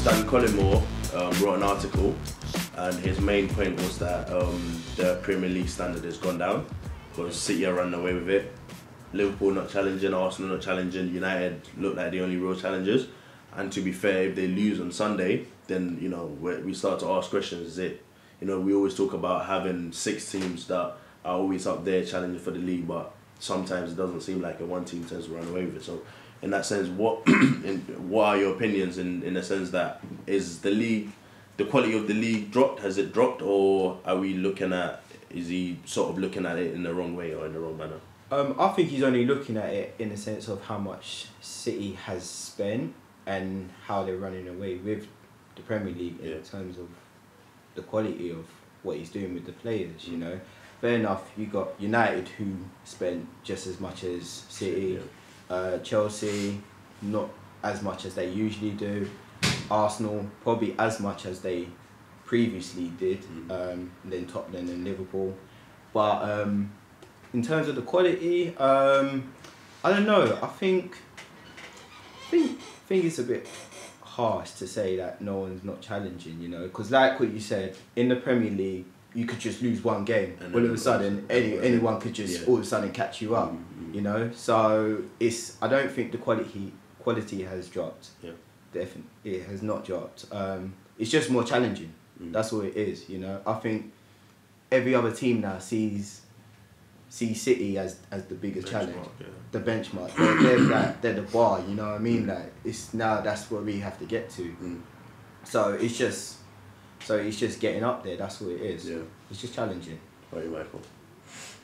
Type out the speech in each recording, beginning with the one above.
Stan Collymore wrote an article, and his main point was that the Premier League standard has gone down because City are running away with it. Liverpool not challenging, Arsenal not challenging, United look like the only real challengers. And to be fair, if they lose on Sunday, then we start to ask questions. Is it? We always talk about having 6 teams that are always up there challenging for the league, but sometimes it doesn't seem like one team tends to run away with it. So, in that sense, what are your opinions in the sense that is the quality of the league dropped? Has it dropped, or is he sort of looking at it in the wrong way or in the wrong manner? I think he's only looking at it in the sense of how much City has spent and how they're running away with the Premier League in terms of the quality of what he's doing with the players, Fair enough, you got United who spent just as much as City, Chelsea not as much as they usually do, Arsenal probably as much as they previously did, and then Tottenham and Liverpool. But in terms of the quality, I don't know. I think it's a bit harsh to say that no one's not challenging, because like what you said, in the Premier League, you could just lose one game, and all of a sudden anyone could just all of a sudden catch you up, So I don't think the quality has dropped. Yeah. Definitely, it has not dropped. It's just more challenging. That's what it is, I think every other team now sees City as the biggest challenge, the benchmark. They're the bar, you know what I mean? Like that's where we have to get to. So it's just getting up there. That's what it is. Yeah. It's just challenging. How are you, Michael?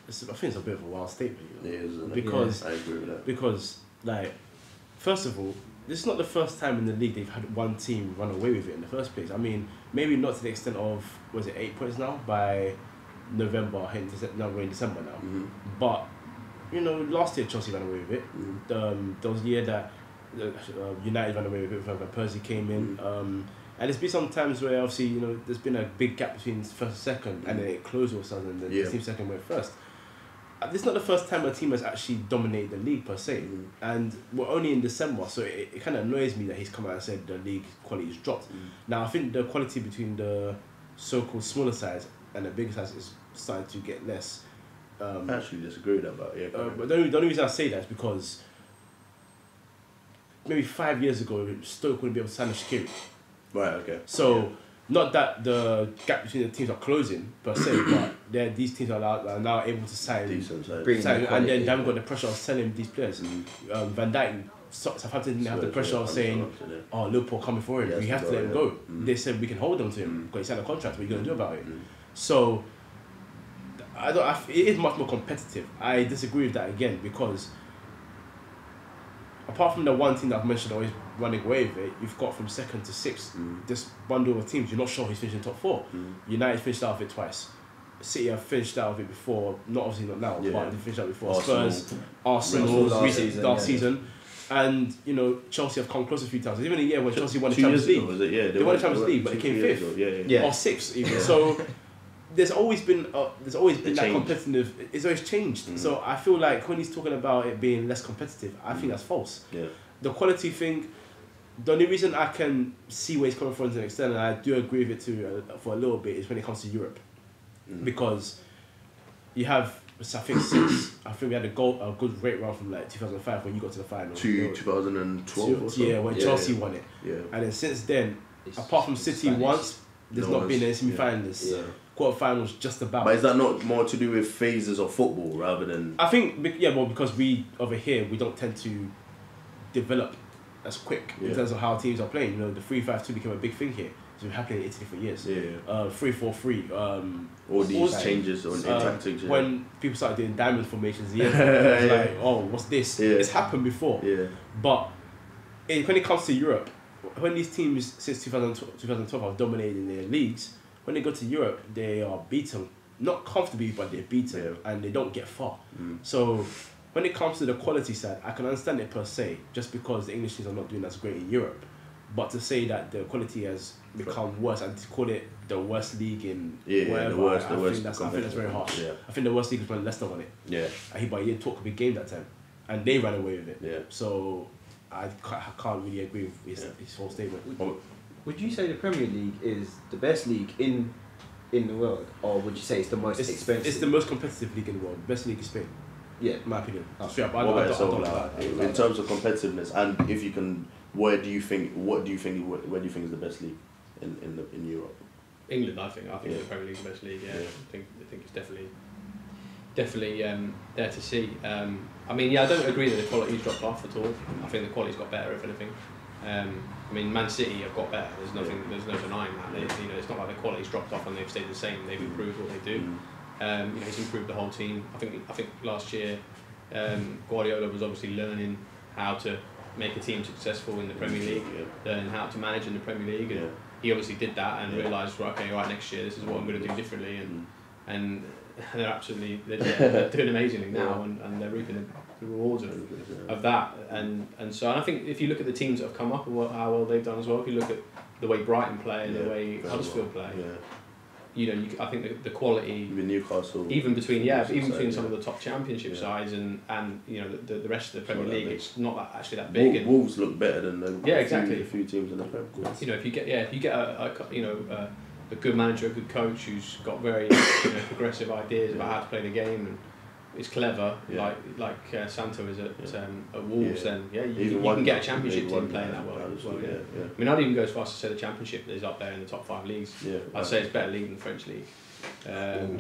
I think it's a bit of a wild statement. It is, because I agree with that. Because first of all, this is not the first time in the league they've had one team run away with it in the first place. I mean, maybe not to the extent of 8 points now by November, now we're in December now. But last year Chelsea ran away with it. There was a year that United ran away with it when Percy came in. And there's been some times where obviously there's been a big gap between first and second, and then it closed all of a sudden, and then the team second went first. This is not the first time a team has actually dominated the league per se, and we're only in December, so it kind of annoys me that he's come out and said the league quality has dropped. Now I think the quality between the so-called smaller sides and the bigger sides is starting to get less. I actually disagree with that, but the only reason I say that is because maybe 5 years ago Stoke wouldn't be able to sign a Shaqiri. Right. Okay. So. Not that the gap between the teams are closing per se, but these teams are now able to sign, and then they haven't got the pressure of selling these players. Van Dijk, Southampton didn't have the pressure of saying, "Oh, Liverpool coming for him, we have to let him go." They said we can hold on to him because he signed a contract. What are you gonna do about it? So, it is much more competitive. I disagree with that again because apart from the one team that I've mentioned always running away with it, you've got from second to sixth this bundle of teams. You're not sure who's finishing top 4. United finished out of it twice. City have finished out of it before, not now, but they finished out before. Spurs, Arsenal, last season. And Chelsea have come close a few times. Even a year when Chelsea won the Champions League. They won the Champions League, but they came 5th. Or 6th even. So there's always been that competitive. It's always changed. So I feel like when he's talking about it being less competitive, I think that's false. Yeah. The quality thing, the only reason I can see where he's coming from to an extent, and I do agree with it too for a little bit, is when it comes to Europe, because you have, I think we had a good rate run from 2005 when you got to the final. 2012 or so. Yeah, when Chelsea won it. Yeah. And then since then, apart from City once, there's not been any semi-finalists. Yeah. Quarterfinals just about. But is that not more to do with phases of football rather than? I think because we over here we don't tend to develop as quick in terms of how teams are playing. The 3-5-2 became a big thing here. So we've had played in Italy for years. 3-4-3. All these changes in tactics. Yeah. When people started doing diamond formations, it's like, oh, what's this? Yeah. It's happened before. Yeah. But when it comes to Europe, when these teams since 2012 have dominated in their leagues, when they go to Europe, they are beaten. Not comfortably, but they're beaten, and they don't get far. So when it comes to the quality side, I can understand it per se, just because the English teams are not doing as great in Europe. But to say that the quality has become worse and to call it the worst league in whatever, I think that's very harsh. Yeah. I think the worst league is when Leicester won it. Yeah. But he did talk a big game that time, and they ran away with it. Yeah. So I can't really agree with his whole statement. Would you say the Premier League is the best league in the world, or would you say it's the most expensive? It's the most competitive league in the world. Best league is Spain. Yeah, in my opinion. Okay. I don't like that. In terms of competitiveness, and if you can, where do you think is the best league in Europe? England, I think the Premier League is the best league. Yeah, I think it's definitely there to see. I mean, I don't agree that the quality's dropped off at all. I think the quality's got better, if anything. I mean, Man City have got better. There's no denying that. It's not like the quality's dropped off and they've stayed the same. They've improved what they do. He's improved the whole team. I think last year Guardiola was obviously learning how to make a team successful in the Premier League, learning how to manage in the Premier League, and he obviously did that and realised, right, next year this is what I'm going to do differently, and they're doing amazingly now, and they're reaping the rewards of that, and so I think if you look at the teams that have come up and how well they've done as well, if you look at the way Brighton play and the way Huddersfield play. I think the quality, even Newcastle, even between some of the top Championship sides and the rest of the Premier League, it's not actually that big. Wolves look better than exactly a few teams in the Premier League. If you get a good manager, a good coach who's got very progressive ideas about how to play the game and is clever, like Santo is at Wolves, then you can get a Championship team playing that well as well. I mean, I'd even go as far as to say the Championship is up there in the top 5 leagues. I'd say it's better league than the French league. In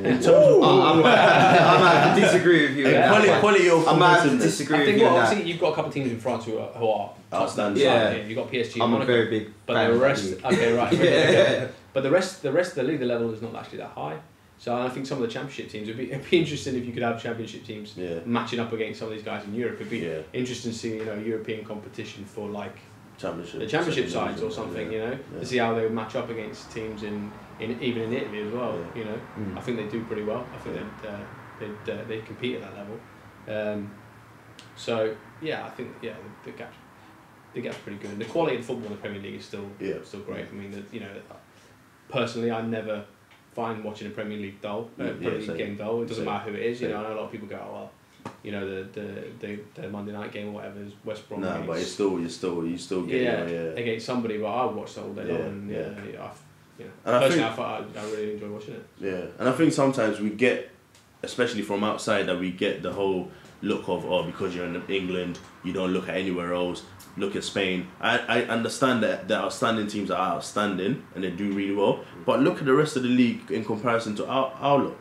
terms of, I might have to disagree with you. Quality of I might have to disagree with you. Obviously, you've got a couple of teams in France who are outstanding. You've got PSG. I'm a very big fan the rest. Okay, right. But the rest of the league, the level is not actually that high. So I think some of the Championship teams it'd be interesting if you could have Championship teams matching up against some of these guys in Europe. It'd be interesting to see European competition for like the Championship sides or something. To see how they would match up against teams in even in Italy as well. I think they do pretty well. I think they compete at that level. So I think the gap's pretty good. And the quality of football in the Premier League is still great. I mean, personally, I never find watching a Premier League game dull. It doesn't matter who it is. I know a lot of people go, the Monday night game or whatever is West Brom. No, but it's still you still get against somebody. But I watch that all day long. And I really enjoy watching it. Yeah, and I think sometimes we get, especially from outside, that we get the whole look of because you're in England, you don't look at anywhere else. Look at Spain. I understand that the outstanding teams are outstanding and they do really well, but look at the rest of the league in comparison to our lot.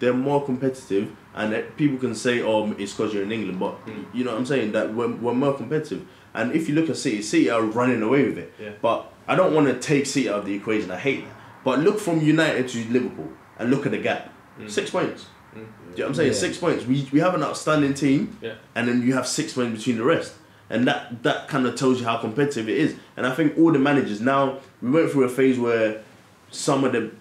They're more competitive, and people can say, it's because you're in England, but you know what I'm saying, that we're more competitive. And if you look at City are running away with it. But I don't want to take City out of the equation. I hate that. But look from United to Liverpool and look at the gap. 6 points. Do you know what I'm saying? 6 points. We have an outstanding team, and then you have 6 points between the rest. And that kind of tells you how competitive it is. And I think all the managers now, we went through a phase where some of the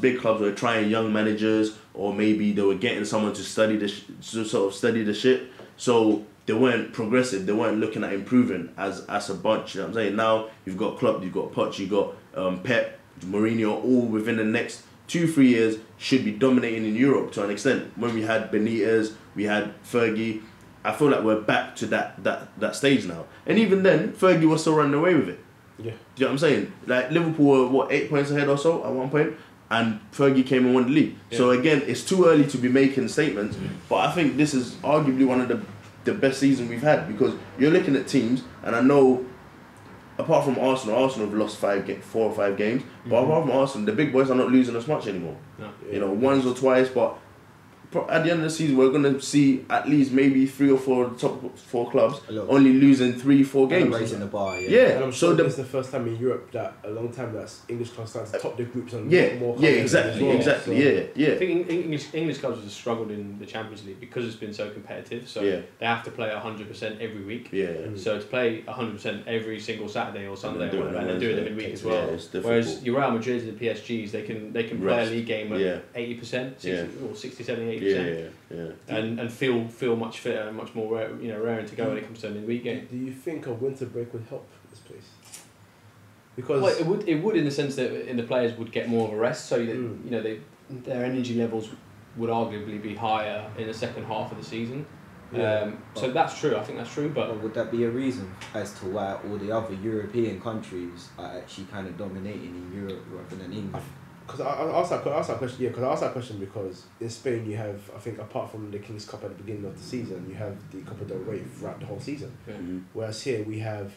big clubs were trying young managers, or maybe they were getting someone to study the ship. So they weren't progressive. They weren't looking at improving as a bunch. You know what I'm saying? Now you've got Klopp, you've got Poch, you've got Pep, Mourinho, all within the next 2-3 years should be dominating in Europe to an extent. When we had Benitez, we had Fergie. I feel like we're back to that stage now. And even then, Fergie was still running away with it. Yeah. Do you know what I'm saying? Like Liverpool were 8 points ahead or so at one point, and Fergie came and won the league. Yeah. So again, it's too early to be making statements, but I think this is arguably one of the best seasons we've had, because you're looking at teams, and I know apart from Arsenal have lost 4 or 5 games, but apart from Arsenal, the big boys are not losing as much anymore. No. Once or twice, but at the end of the season, we're going to see at least maybe 3 or 4 of the top 4 clubs only losing 3-4 games. Raising the bar, And I'm sure this is the first time in Europe that a long time that English clubs start to top their groups and more. Exactly. I think English clubs have struggled in the Champions League because it's been so competitive. So they have to play 100% every week. So to play 100% every single Saturday or Sunday or whatever, and then do it the midweek as well. Whereas your Real Madrid and the PSGs, they can play a league game at 80%, or 60, 70, 80%. And feel much fitter and much more raring to go when it comes to an midweek game. Do you think a winter break would help this place? Because it would in the sense that the players would get more of a rest, so that their energy levels would arguably be higher in the second half of the season. So that's true. I think that's true. But would that be a reason as to why all the other European countries are actually kind of dominating in Europe rather than England? Because I asked that question. Yeah, because I asked that question because in Spain you have, I think, apart from the King's Cup at the beginning of the season, you have the Copa del Rey throughout the whole season. Whereas here we have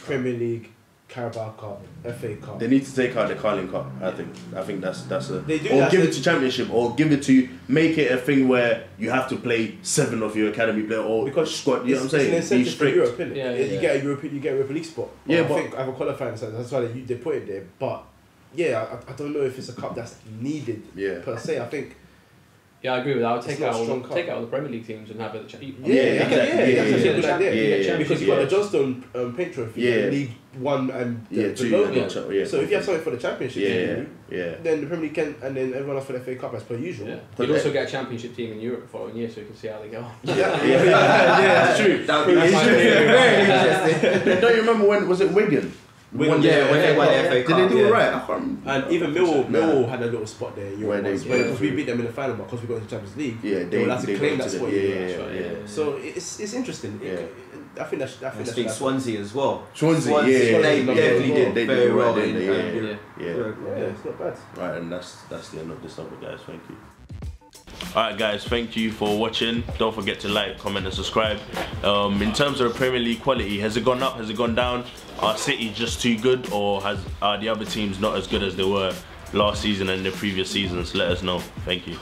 Premier League, Carabao Cup, FA Cup. They need to take out the Carling Cup. I think that's a. They do or that, give it to Championship, or give it to make it a thing where you have to play 7 of your academy players or because squad. You know what I'm saying? It's an incentive for Europe, isn't it? Yeah, You get a Europa League spot. Yeah, I but think I have a qualifying sense. That's why they put it there. But yeah, I don't know if it's a cup that's needed per se. I think. Yeah, I agree with that. I would take out all the Premier League teams and have it. That's a good idea. Because you've got the Johnstone Paint Trophy, League One and the logo. So if you have something for the Championship, then the Premier League can, and then everyone else for the FA Cup as per usual. Yeah. You'd also get a Championship team in Europe the following year, so you can see how they go. That's true. That would be very interesting. Don't you remember when was it Wigan? When they won the FA Cup. Did they do it right? I can't remember. And even Millwall had a little spot there in Europe because we beat them in the final, but because we got into the Champions League, they would have to claim that spot. So it's interesting. I think that's. I think Swansea as well. Swansea, they definitely did very well in Europe. It's not bad. Right, and that's the end of this topic, guys. Thank you. Alright guys, thank you for watching. Don't forget to like, comment and subscribe. In terms of the Premier League quality, has it gone up, has it gone down? Are City just too good, or are the other teams not as good as they were last season and the previous seasons? Let us know. Thank you.